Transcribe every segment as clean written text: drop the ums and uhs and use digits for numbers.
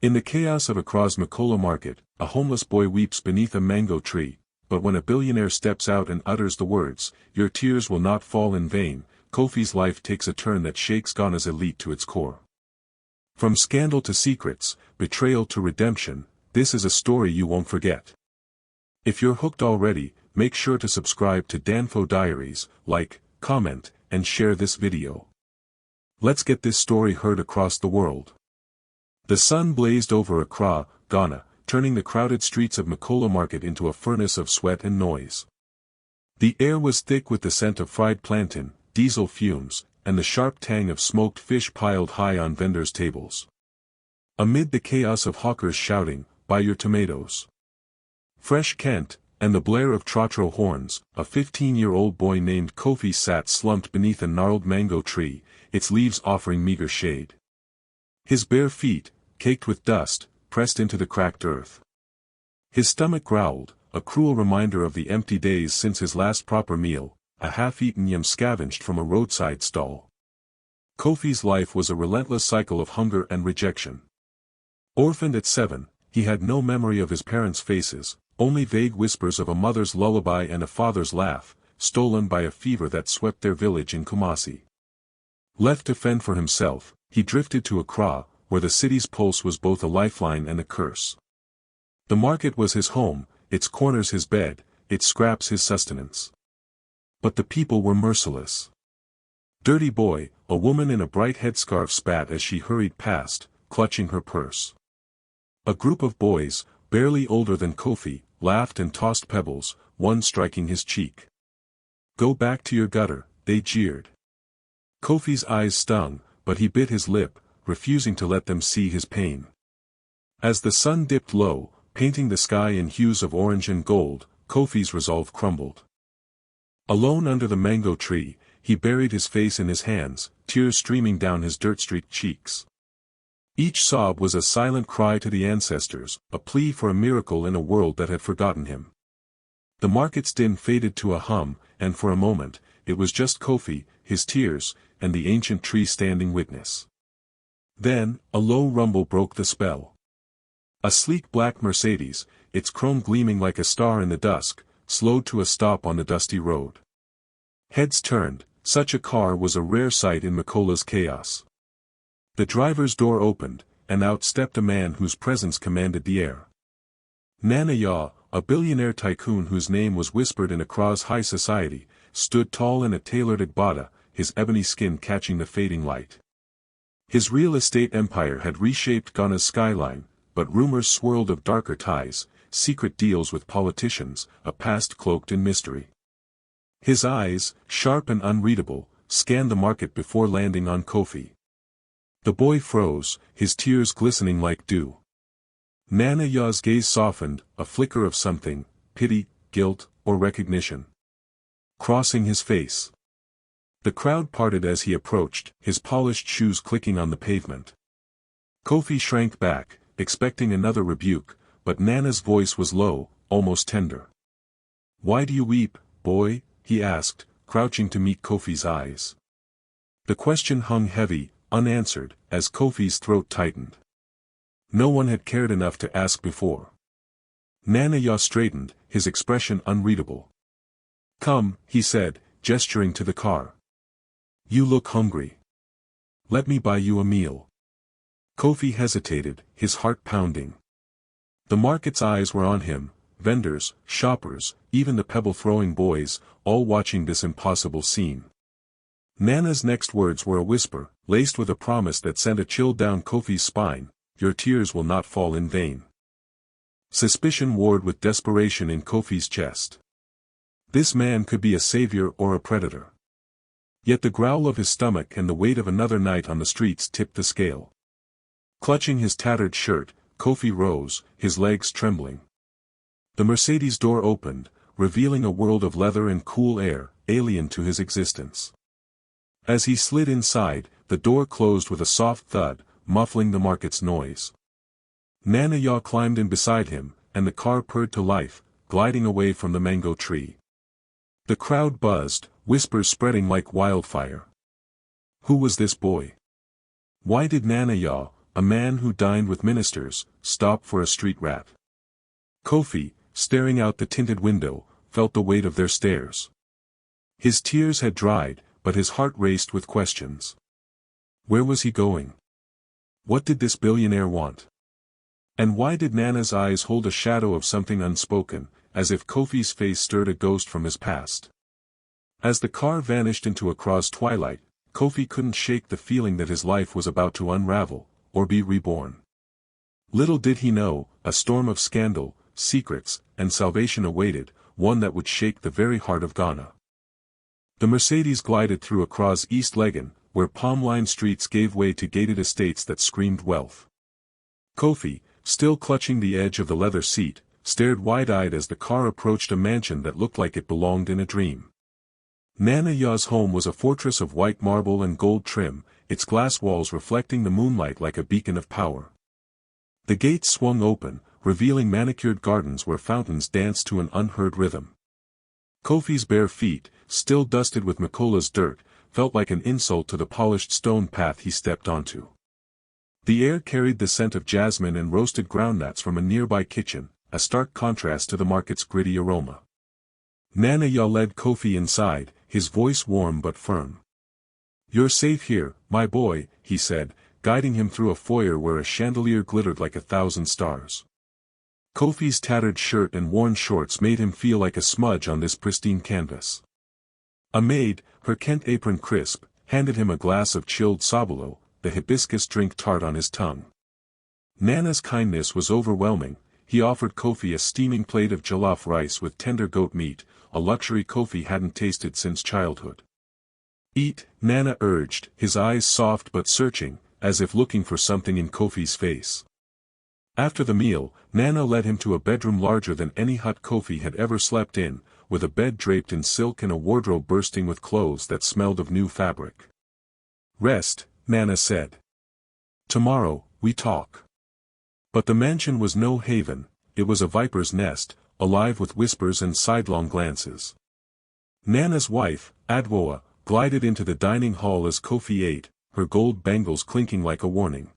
In the chaos of Accra's Makola market, a homeless boy weeps beneath a mango tree, but when a billionaire steps out and utters the words, "Your tears will not fall in vain," Kofi's life takes a turn that shakes Ghana's elite to its core. From scandal to secrets, betrayal to redemption, this is a story you won't forget. If you're hooked already, make sure to subscribe to Danfo Diaries, like, comment, and share this video. Let's get this story heard across the world. The sun blazed over Accra, Ghana, turning the crowded streets of Makola Market into a furnace of sweat and noise. The air was thick with the scent of fried plantain, diesel fumes, and the sharp tang of smoked fish piled high on vendors' tables. Amid the chaos of hawkers shouting, "Buy your tomatoes!" Fresh Kent, and the blare of trotro horns, a 15-year-old boy named Kofi sat slumped beneath a gnarled mango tree, its leaves offering meager shade. His bare feet, caked with dust, pressed into the cracked earth. His stomach growled, a cruel reminder of the empty days since his last proper meal, a half-eaten yam scavenged from a roadside stall. Kofi's life was a relentless cycle of hunger and rejection. Orphaned at 7, he had no memory of his parents' faces, only vague whispers of a mother's lullaby and a father's laugh, stolen by a fever that swept their village in Kumasi. Left to fend for himself, he drifted to Accra, where the city's pulse was both a lifeline and a curse. The market was his home, its corners his bed, its scraps his sustenance. But the people were merciless. "Dirty boy," a woman in a bright headscarf spat as she hurried past, clutching her purse. A group of boys, barely older than Kofi, laughed and tossed pebbles, one striking his cheek. "Go back to your gutter," they jeered. Kofi's eyes stung, but he bit his lip, refusing to let them see his pain. As the sun dipped low, painting the sky in hues of orange and gold, Kofi's resolve crumbled. Alone under the mango tree, he buried his face in his hands, tears streaming down his dirt-streaked cheeks. Each sob was a silent cry to the ancestors, a plea for a miracle in a world that had forgotten him. The market's din faded to a hum, and for a moment, it was just Kofi, his tears, and the ancient tree standing witness. Then, a low rumble broke the spell. A sleek black Mercedes, its chrome gleaming like a star in the dusk, slowed to a stop on the dusty road. Heads turned, such a car was a rare sight in Makola's chaos. The driver's door opened, and out stepped a man whose presence commanded the air. Nana Yaw, a billionaire tycoon whose name was whispered in Accra's high society, stood tall in a tailored agbada, his ebony skin catching the fading light. His real estate empire had reshaped Ghana's skyline, but rumors swirled of darker ties, secret deals with politicians, a past cloaked in mystery. His eyes, sharp and unreadable, scanned the market before landing on Kofi. The boy froze, his tears glistening like dew. Nana Yaw's gaze softened, a flicker of something, pity, guilt, or recognition, crossing his face. The crowd parted as he approached, his polished shoes clicking on the pavement. Kofi shrank back, expecting another rebuke, but Nana's voice was low, almost tender. "Why do you weep, boy?" he asked, crouching to meet Kofi's eyes. The question hung heavy, unanswered, as Kofi's throat tightened. No one had cared enough to ask before. Nana Yaw straightened, his expression unreadable. "Come," he said, gesturing to the car. "You look hungry. Let me buy you a meal." Kofi hesitated, his heart pounding. The market's eyes were on him, vendors, shoppers, even the pebble-throwing boys, all watching this impossible scene. Nana's next words were a whisper, laced with a promise that sent a chill down Kofi's spine: "Your tears will not fall in vain." Suspicion warred with desperation in Kofi's chest. This man could be a savior or a predator. Yet the growl of his stomach and the weight of another night on the streets tipped the scale. Clutching his tattered shirt, Kofi rose, his legs trembling. The Mercedes door opened, revealing a world of leather and cool air, alien to his existence. As he slid inside, the door closed with a soft thud, muffling the market's noise. Nana Yaw climbed in beside him, and the car purred to life, gliding away from the mango tree. The crowd buzzed, whispers spreading like wildfire. Who was this boy? Why did Nana Yaw, a man who dined with ministers, stopped for a street rat. Kofi, staring out the tinted window, felt the weight of their stares. His tears had dried, but his heart raced with questions. Where was he going? What did this billionaire want? And why did Nana's eyes hold a shadow of something unspoken, as if Kofi's face stirred a ghost from his past? As the car vanished into Accra's twilight, Kofi couldn't shake the feeling that his life was about to unravel, or be reborn. Little did he know, a storm of scandal, secrets, and salvation awaited, one that would shake the very heart of Ghana. The Mercedes glided through Accra's East Legon, where palm-lined streets gave way to gated estates that screamed wealth. Kofi, still clutching the edge of the leather seat, stared wide-eyed as the car approached a mansion that looked like it belonged in a dream. Nana Yaw's home was a fortress of white marble and gold trim, its glass walls reflecting the moonlight like a beacon of power. The gates swung open, revealing manicured gardens where fountains danced to an unheard rhythm. Kofi's bare feet, still dusted with Makola's dirt, felt like an insult to the polished stone path he stepped onto. The air carried the scent of jasmine and roasted groundnuts from a nearby kitchen, a stark contrast to the market's gritty aroma. Nana Yaw led Kofi inside, his voice warm but firm. "You're safe here, my boy," he said, guiding him through a foyer where a chandelier glittered like 1,000 stars. Kofi's tattered shirt and worn shorts made him feel like a smudge on this pristine canvas. A maid, her Kent apron crisp, handed him a glass of chilled sabulo, the hibiscus drink tart on his tongue. Nana's kindness was overwhelming. He offered Kofi a steaming plate of jollof rice with tender goat meat, a luxury Kofi hadn't tasted since childhood. "Eat," Nana urged, his eyes soft but searching, as if looking for something in Kofi's face. After the meal, Nana led him to a bedroom larger than any hut Kofi had ever slept in, with a bed draped in silk and a wardrobe bursting with clothes that smelled of new fabric. "Rest," Nana said. "Tomorrow, we talk." But the mansion was no haven, it was a viper's nest, alive with whispers and sidelong glances. Nana's wife, Adwoa, glided into the dining hall as Kofi ate, her gold bangles clinking like a warning.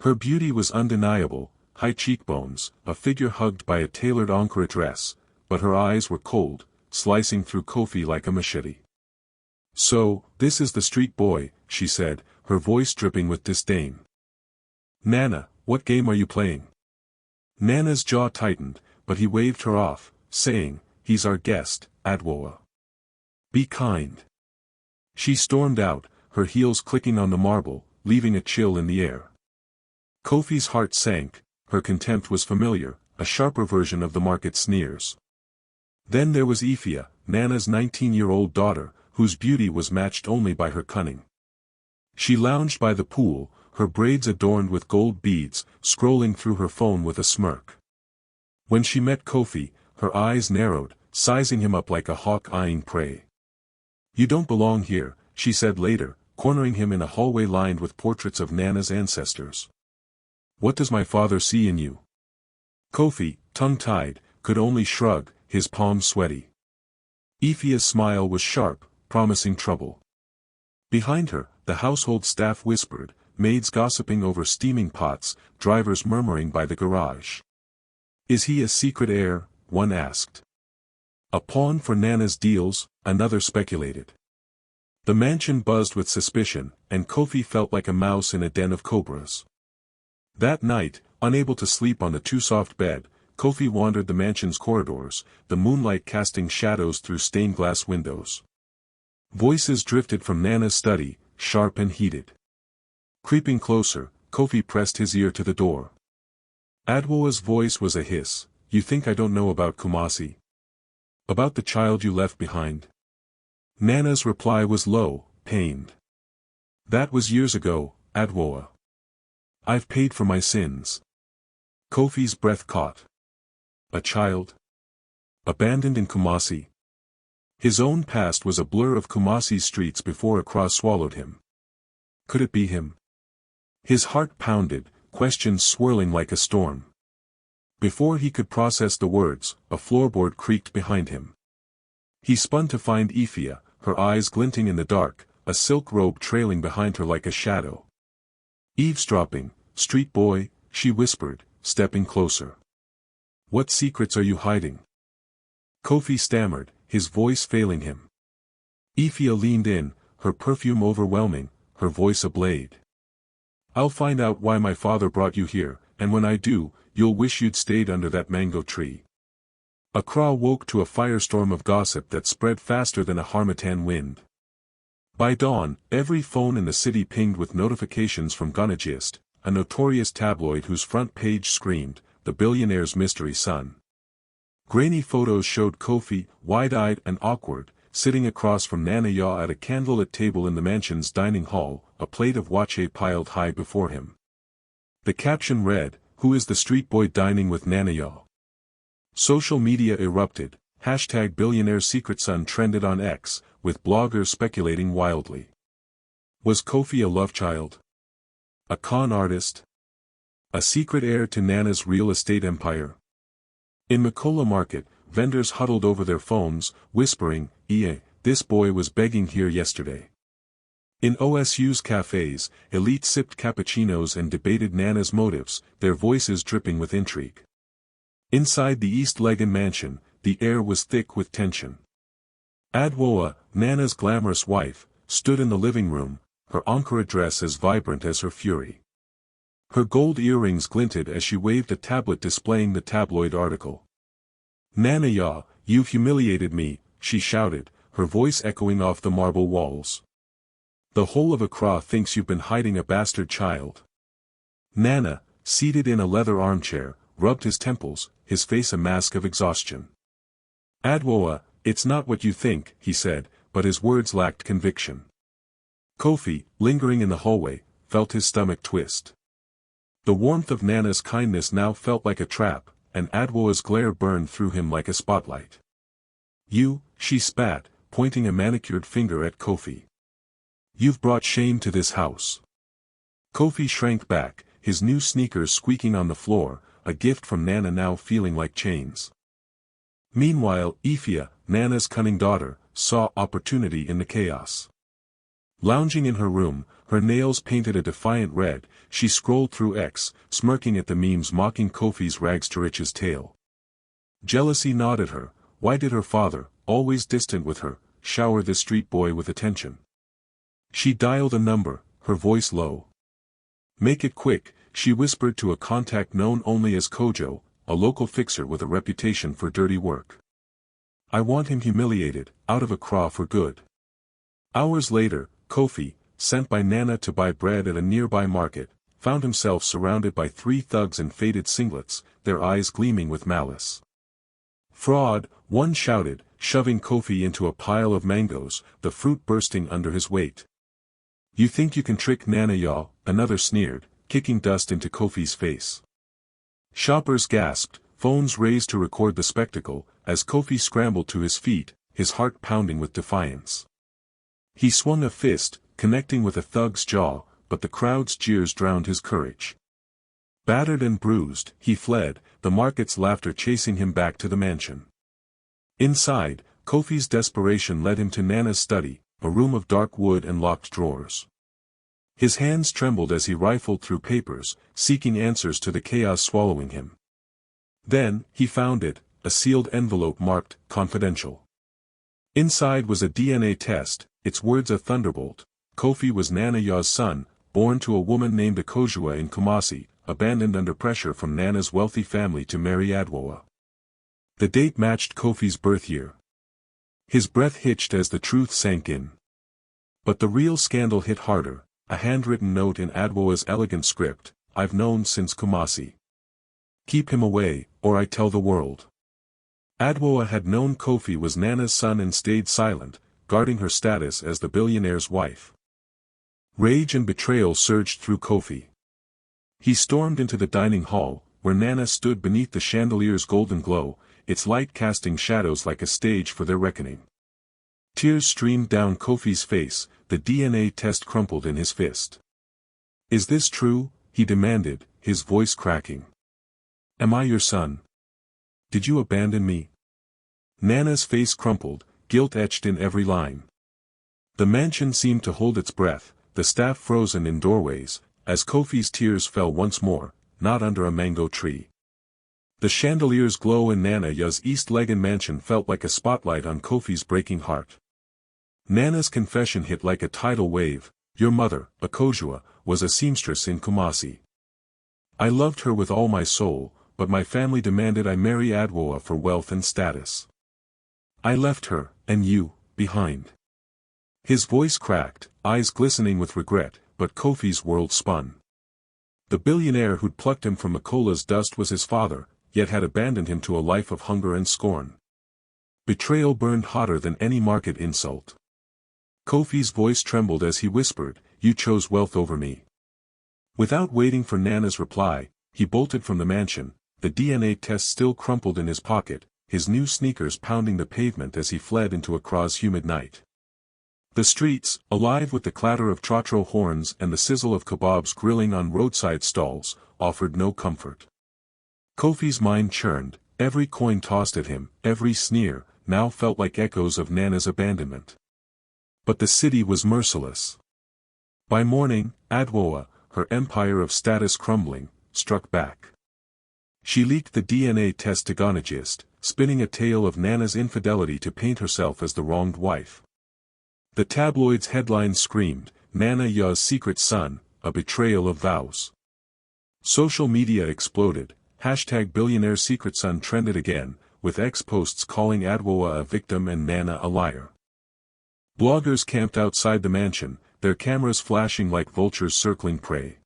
Her beauty was undeniable, high cheekbones, a figure hugged by a tailored Ankara dress, but her eyes were cold, slicing through Kofi like a machete. "So, this is the street boy," she said, her voice dripping with disdain. "Nana, what game are you playing?" Nana's jaw tightened, but he waved her off, saying, "He's our guest, Adwoa. Be kind." She stormed out, her heels clicking on the marble, leaving a chill in the air. Kofi's heart sank, her contempt was familiar, a sharper version of the market sneers. Then there was Ifia, Nana's 19-year-old daughter, whose beauty was matched only by her cunning. She lounged by the pool, her braids adorned with gold beads, scrolling through her phone with a smirk. When she met Kofi, her eyes narrowed, sizing him up like a hawk eyeing prey. "You don't belong here," she said later, cornering him in a hallway lined with portraits of Nana's ancestors. "What does my father see in you?" Kofi, tongue-tied, could only shrug, his palms sweaty. Ifia's smile was sharp, promising trouble. Behind her, the household staff whispered, maids gossiping over steaming pots, drivers murmuring by the garage. "Is he a secret heir?" one asked. "A pawn for Nana's deals?" another speculated. The mansion buzzed with suspicion, and Kofi felt like a mouse in a den of cobras. That night, unable to sleep on the too-soft bed, Kofi wandered the mansion's corridors, the moonlight casting shadows through stained-glass windows. Voices drifted from Nana's study, sharp and heated. Creeping closer, Kofi pressed his ear to the door. Adwoa's voice was a hiss. "You think I don't know about Kumasi? About the child you left behind?" Nana's reply was low, pained. "That was years ago, Adwoa. I've paid for my sins." Kofi's breath caught. A child? Abandoned in Kumasi? His own past was a blur of Kumasi's streets before Accra swallowed him. Could it be him? His heart pounded, questions swirling like a storm. Before he could process the words, a floorboard creaked behind him. He spun to find Ifia, her eyes glinting in the dark, a silk robe trailing behind her like a shadow. "Eavesdropping," street boy, she whispered, stepping closer. What secrets are you hiding? Kofi stammered, his voice failing him. Ifya leaned in, her perfume overwhelming, her voice ablaze. I'll find out why my father brought you here, and when I do, you'll wish you'd stayed under that mango tree. Accra woke to a firestorm of gossip that spread faster than a harmattan wind. By dawn, every phone in the city pinged with notifications from Ghana Gist, a notorious tabloid whose front page screamed, "The Billionaire's Mystery Son." Grainy photos showed Kofi, wide-eyed and awkward, sitting across from Nana Yaw at a candlelit table in the mansion's dining hall, a plate of wache piled high before him. The caption read, "Who is the street boy dining with Nana Yaw?" Social media erupted, #Billionaire Secret Son trended on X, with bloggers speculating wildly. Was Kofi a love child? A con artist? A secret heir to Nana's real estate empire? In Makola Market, vendors huddled over their phones, whispering, this boy was begging here yesterday." In OSU's cafes, elite sipped cappuccinos and debated Nana's motives, their voices dripping with intrigue. Inside the East Legon mansion, the air was thick with tension. Adwoa, Nana's glamorous wife, stood in the living room, her Ankara dress as vibrant as her fury. Her gold earrings glinted as she waved a tablet displaying the tabloid article. "Nana Yaw, you've humiliated me," she shouted, her voice echoing off the marble walls. "The whole of Accra thinks you've been hiding a bastard child." Nana, seated in a leather armchair, rubbed his temples, his face a mask of exhaustion. "Adwoa, it's not what you think," he said, but his words lacked conviction. Kofi, lingering in the hallway, felt his stomach twist. The warmth of Nana's kindness now felt like a trap, and Adwoa's glare burned through him like a spotlight. "You," she spat, pointing a manicured finger at Kofi. "You've brought shame to this house." Kofi shrank back, his new sneakers squeaking on the floor, a gift from Nana now feeling like chains. Meanwhile, Ifya, Nana's cunning daughter, saw opportunity in the chaos. Lounging in her room, her nails painted a defiant red, she scrolled through X, smirking at the memes mocking Kofi's rags-to-riches tale. Jealousy gnawed at her. Why did her father, always distant with her, shower this street boy with attention? She dialed a number, her voice low. "Make it quick," she whispered to a contact known only as Kojo, a local fixer with a reputation for dirty work. "I want him humiliated, out of Accra for good." Hours later, Kofi, sent by Nana to buy bread at a nearby market, found himself surrounded by 3 thugs in faded singlets, their eyes gleaming with malice. "Fraud," one shouted, shoving Kofi into a pile of mangoes, the fruit bursting under his weight. "You think you can trick Nana Yaw," another sneered, kicking dust into Kofi's face. Shoppers gasped, phones raised to record the spectacle, as Kofi scrambled to his feet, his heart pounding with defiance. He swung a fist, connecting with a thug's jaw, but the crowd's jeers drowned his courage. Battered and bruised, he fled, the market's laughter chasing him back to the mansion. Inside, Kofi's desperation led him to Nana's study, a room of dark wood and locked drawers. His hands trembled as he rifled through papers, seeking answers to the chaos swallowing him. Then, he found it, a sealed envelope marked, "Confidential." Inside was a DNA test, its words a thunderbolt. Kofi was Nana Yaw's son, born to a woman named Akojua in Kumasi, abandoned under pressure from Nana's wealthy family to marry Adwoa. The date matched Kofi's birth year. His breath hitched as the truth sank in. But the real scandal hit harder, a handwritten note in Adwoa's elegant script, "I've known since Kumasi. Keep him away, or I tell the world." Adwoa had known Kofi was Nana's son and stayed silent, guarding her status as the billionaire's wife. Rage and betrayal surged through Kofi. He stormed into the dining hall, where Nana stood beneath the chandelier's golden glow, its light casting shadows like a stage for their reckoning. Tears streamed down Kofi's face, the DNA test crumpled in his fist. "Is this true?" he demanded, his voice cracking. "Am I your son? Did you abandon me?" Nana's face crumpled, guilt etched in every line. The mansion seemed to hold its breath, the staff frozen in doorways, as Kofi's tears fell once more, not under a mango tree. The chandelier's glow in Nana Yaw's East Legon mansion felt like a spotlight on Kofi's breaking heart. Nana's confession hit like a tidal wave. Your mother, Akojua, was a seamstress in Kumasi. I loved her with all my soul, but my family demanded I marry Adwoa for wealth and status. I left her, and you, behind. His voice cracked, eyes glistening with regret, but Kofi's world spun. The billionaire who'd plucked him from Makola's dust was his father, yet had abandoned him to a life of hunger and scorn. Betrayal burned hotter than any market insult. Kofi's voice trembled as he whispered, "You chose wealth over me." Without waiting for Nana's reply, he bolted from the mansion, the DNA test still crumpled in his pocket, his new sneakers pounding the pavement as he fled into Accra's humid night. The streets, alive with the clatter of trotro horns and the sizzle of kebabs grilling on roadside stalls, offered no comfort. Kofi's mind churned, every coin tossed at him, every sneer, now felt like echoes of Nana's abandonment. But the city was merciless. By morning, Adwoa, her empire of status crumbling, struck back. She leaked the DNA test to Ghanagist, spinning a tale of Nana's infidelity to paint herself as the wronged wife. The tabloids' headlines screamed, "Nana Yaw's secret son, a betrayal of vows." Social media exploded, #Billionaire secret son trended again, with ex-posts calling Adwoa a victim and Nana a liar. Bloggers camped outside the mansion, their cameras flashing like vultures circling prey.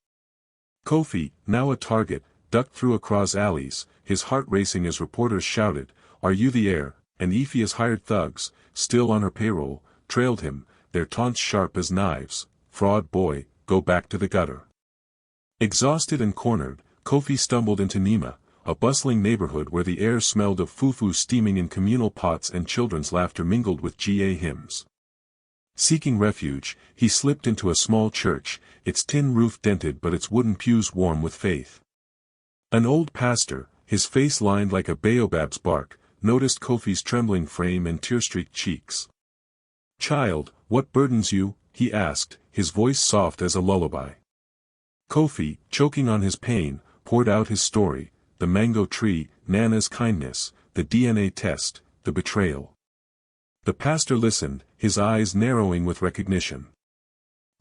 Kofi, now a target, ducked through Accra's alleys, his heart racing as reporters shouted, "Are you the heir?" And Ephia's hired thugs, still on her payroll, trailed him, their taunts sharp as knives, "Fraud boy, go back to the gutter." Exhausted and cornered, Kofi stumbled into Nima, a bustling neighborhood where the air smelled of fufu steaming in communal pots and children's laughter mingled with GA hymns. Seeking refuge, he slipped into a small church, its tin roof dented but its wooden pews warm with faith. An old pastor, his face lined like a baobab's bark, noticed Kofi's trembling frame and tear-streaked cheeks. "Child, what burdens you?" he asked, his voice soft as a lullaby. Kofi, choking on his pain, poured out his story, the mango tree, Nana's kindness, the DNA test, the betrayal. The pastor listened, his eyes narrowing with recognition.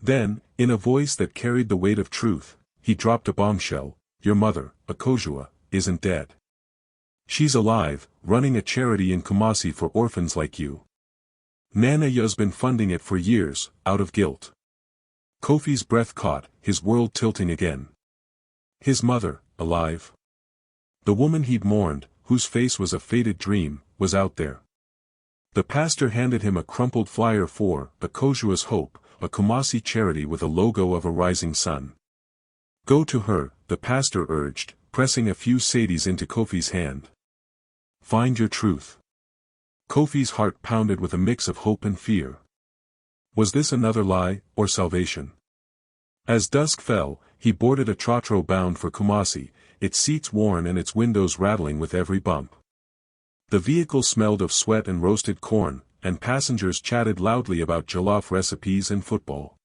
Then, in a voice that carried the weight of truth, he dropped a bombshell, "Your mother, Akojua, isn't dead. She's alive, running a charity in Kumasi for orphans like you. Nana Yaw's been funding it for years, out of guilt." Kofi's breath caught, his world tilting again. His mother, alive. The woman he'd mourned, whose face was a faded dream, was out there. The pastor handed him a crumpled flyer for Akojua's Hope, a Kumasi charity with a logo of a rising sun. "Go to her," the pastor urged, pressing a few sadies into Kofi's hand. "Find your truth." Kofi's heart pounded with a mix of hope and fear. Was this another lie, or salvation? As dusk fell, he boarded a trotro bound for Kumasi, its seats worn and its windows rattling with every bump. The vehicle smelled of sweat and roasted corn, and passengers chatted loudly about jollof recipes and football.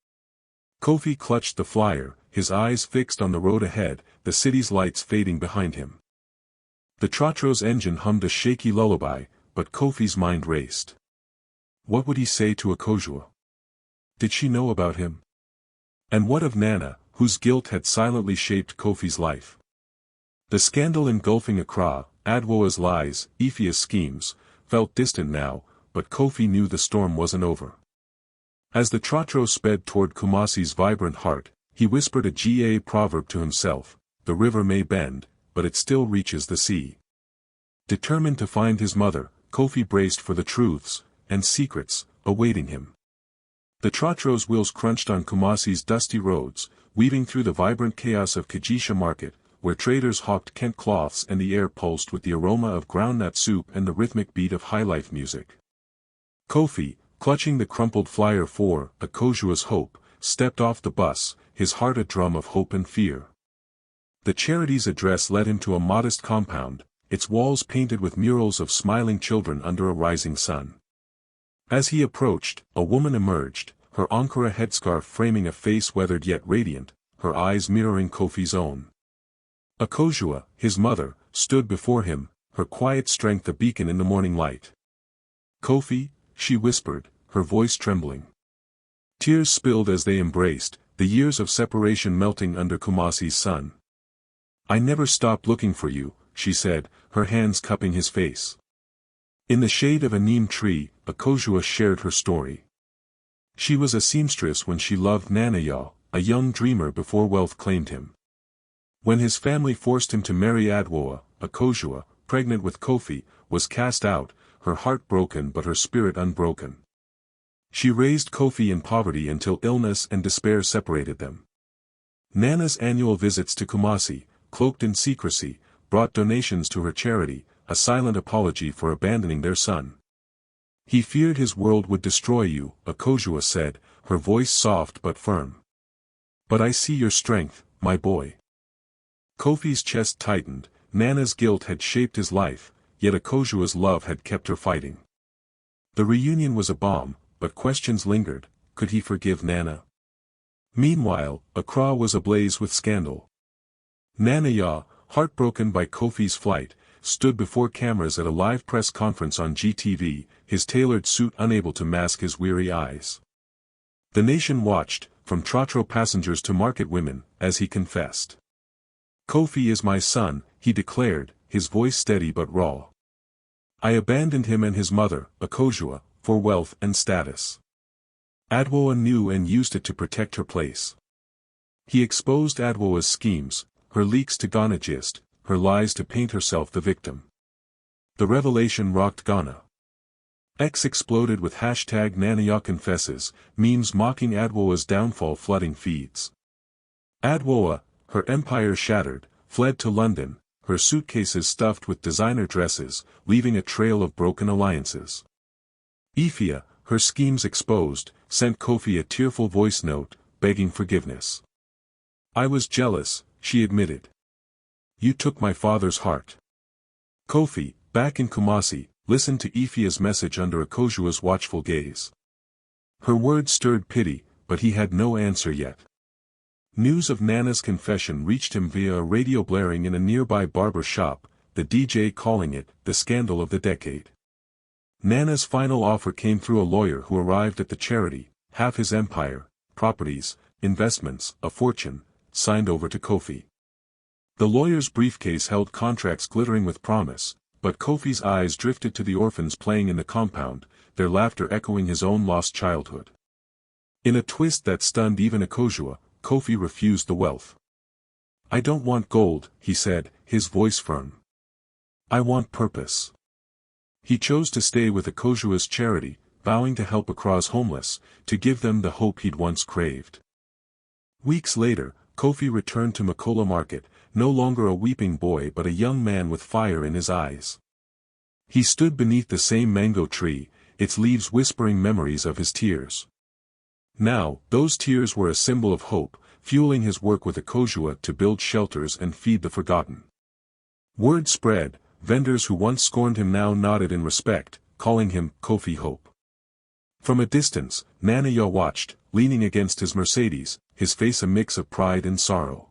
Kofi clutched the flyer, his eyes fixed on the road ahead, the city's lights fading behind him. The trotro's engine hummed a shaky lullaby, but Kofi's mind raced. What would he say to Akojua? Did she know about him? And what of Nana, whose guilt had silently shaped Kofi's life? The scandal engulfing Accra, Adwoa's lies, Ephia's schemes, felt distant now, but Kofi knew the storm wasn't over. As the trotro sped toward Kumasi's vibrant heart, he whispered a GA proverb to himself, "The river may bend, but it still reaches the sea." Determined to find his mother, Kofi braced for the truths, and secrets, awaiting him. The trotro's wheels crunched on Kumasi's dusty roads, weaving through the vibrant chaos of Kajisha Market, where traders hawked Kent cloths and the air pulsed with the aroma of groundnut soup and the rhythmic beat of highlife music. Kofi, clutching the crumpled flyer for Akojua's Hope, stepped off the bus, his heart a drum of hope and fear. The charity's address led him to a modest compound, its walls painted with murals of smiling children under a rising sun. As he approached, a woman emerged, her Ankara headscarf framing a face weathered yet radiant, her eyes mirroring Kofi's own. Akosua, his mother, stood before him, her quiet strength a beacon in the morning light. "Kofi," she whispered, her voice trembling. Tears spilled as they embraced, the years of separation melting under Kumasi's sun. "I never stopped looking for you," she said, her hands cupping his face. In the shade of a neem tree, Akosua shared her story. She was a seamstress when she loved Nana Yaw, a young dreamer before wealth claimed him. When his family forced him to marry Adwoa, Akosua, pregnant with Kofi, was cast out, her heart broken but her spirit unbroken. She raised Kofi in poverty until illness and despair separated them. Nana's annual visits to Kumasi, cloaked in secrecy, brought donations to her charity, a silent apology for abandoning their son. "He feared his world would destroy you," Akosua said, her voice soft but firm. "But I see your strength, my boy." Kofi's chest tightened. Nana's guilt had shaped his life, yet Akosua's love had kept her fighting. The reunion was a balm, but questions lingered. Could he forgive Nana? Meanwhile, Accra was ablaze with scandal. Nana Yaw, heartbroken by Kofi's flight, stood before cameras at a live press conference on GTV, his tailored suit unable to mask his weary eyes. The nation watched, from trotro passengers to market women, as he confessed. "Kofi is my son," he declared, his voice steady but raw. "I abandoned him and his mother, Akosua, for wealth and status. Adwoa knew and used it to protect her place." He exposed Adwoa's schemes, her leaks to Ghana Gist, her lies to paint herself the victim. The revelation rocked Ghana. X exploded with hashtag #NanaYaw confesses, memes mocking Adwoa's downfall flooding feeds. Adwoa, her empire shattered, fled to London, her suitcases stuffed with designer dresses, leaving a trail of broken alliances. Ifia, her schemes exposed, sent Kofi a tearful voice note, begging forgiveness. "I was jealous," she admitted. "You took my father's heart." Kofi, back in Kumasi, listened to Ifia's message under Akosua's watchful gaze. Her words stirred pity, but he had no answer yet. News of Nana's confession reached him via a radio blaring in a nearby barber shop, the DJ calling it the scandal of the decade. Nana's final offer came through a lawyer who arrived at the charity, half his empire, properties, investments, a fortune, signed over to Kofi. The lawyer's briefcase held contracts glittering with promise, but Kofi's eyes drifted to the orphans playing in the compound, their laughter echoing his own lost childhood. In a twist that stunned even Akosua, Kofi refused the wealth. "I don't want gold," he said, his voice firm. "I want purpose." He chose to stay with Akosua's charity, vowing to help Accra's homeless, to give them the hope he'd once craved. Weeks later, Kofi returned to Makola Market, no longer a weeping boy but a young man with fire in his eyes. He stood beneath the same mango tree, its leaves whispering memories of his tears. Now, those tears were a symbol of hope, fueling his work with Akosua to build shelters and feed the forgotten. Word spread, vendors who once scorned him now nodded in respect, calling him Kofi Hope. From a distance, Nana Yaw watched, leaning against his Mercedes, his face a mix of pride and sorrow.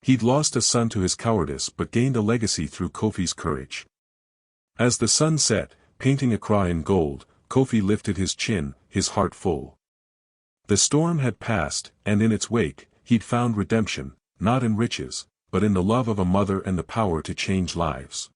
He'd lost a son to his cowardice but gained a legacy through Kofi's courage. As the sun set, painting Accra in gold, Kofi lifted his chin, his heart full. The storm had passed, and in its wake, he'd found redemption, not in riches, but in the love of a mother and the power to change lives.